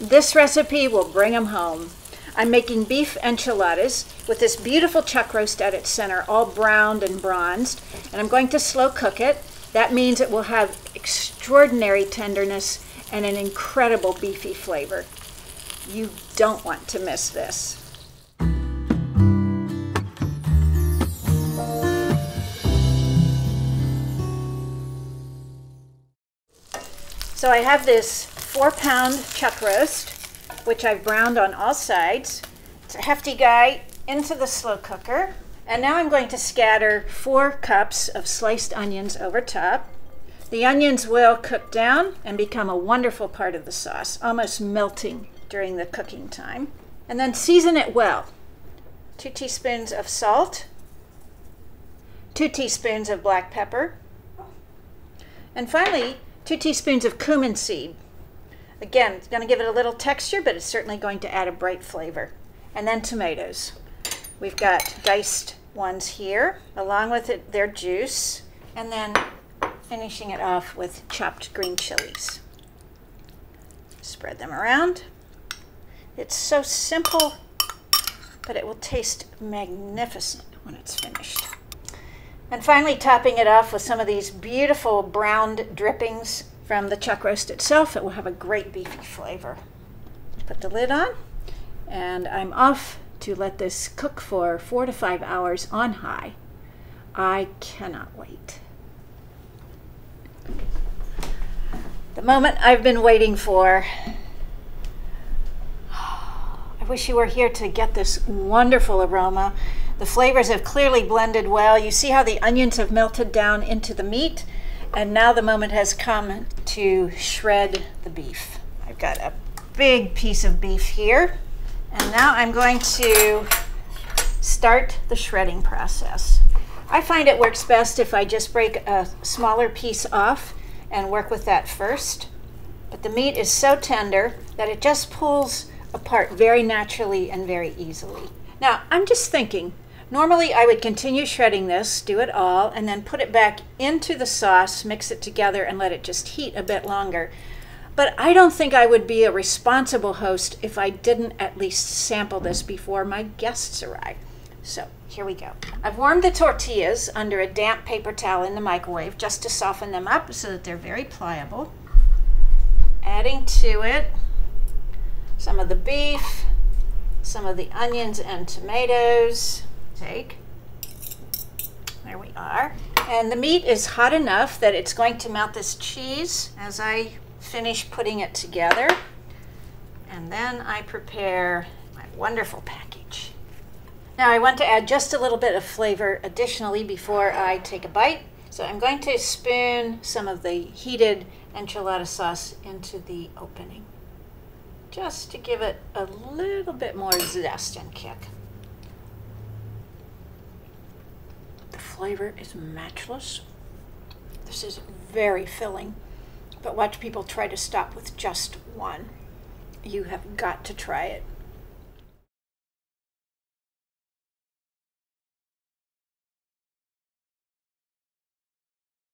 This recipe will bring them home. I'm making beef enchiladas with this beautiful chuck roast at its center, all browned and bronzed, and I'm going to slow cook it. That means it will have extraordinary tenderness and an incredible beefy flavor. You don't want to miss this. So I have this 4-pound chuck roast, which I've browned on all sides. It's a hefty guy into the slow cooker. And now I'm going to scatter 4 cups of sliced onions over top. The onions will cook down and become a wonderful part of the sauce, almost melting during the cooking time. And then season it well. 2 teaspoons of salt, 2 teaspoons of black pepper, and finally 2 teaspoons of cumin seed. Again, it's going to give it a little texture, but it's certainly going to add a bright flavor. And then tomatoes. We've got diced ones here, along with their juice, and then finishing it off with chopped green chilies. Spread them around. It's so simple, but it will taste magnificent when it's finished. And finally, topping it off with some of these beautiful browned drippings from the chuck roast itself. It will have a great beefy flavor. Put the lid on, and I'm off to let this cook for 4 to 5 hours on high. I cannot wait. The moment I've been waiting for. I wish you were here to get this wonderful aroma. The flavors have clearly blended well. You see how the onions have melted down into the meat, and now the moment has come to shred the beef. I've got a big piece of beef here, and now I'm going to start the shredding process. I find it works best if I just break a smaller piece off and work with that first, but the meat is so tender that it just pulls apart very naturally and very easily. Now, I'm just thinking, normally I would continue shredding this, do it all, and then put it back into the sauce, mix it together, and let it just heat a bit longer. But I don't think I would be a responsible host if I didn't at least sample this before my guests arrive. So here we go. I've warmed the tortillas under a damp paper towel in the microwave just to soften them up so that they're very pliable. Adding to it some of the beef, some of the onions and tomatoes. There we are. And the meat is hot enough that it's going to melt this cheese as I finish putting it together. And then I prepare my wonderful package. Now I want to add just a little bit of flavor additionally before I take a bite. So I'm going to spoon some of the heated enchilada sauce into the opening, just to give it a little bit more zest and kick. The flavor is matchless. This is very filling, but watch people try to stop with just one. You have got to try it.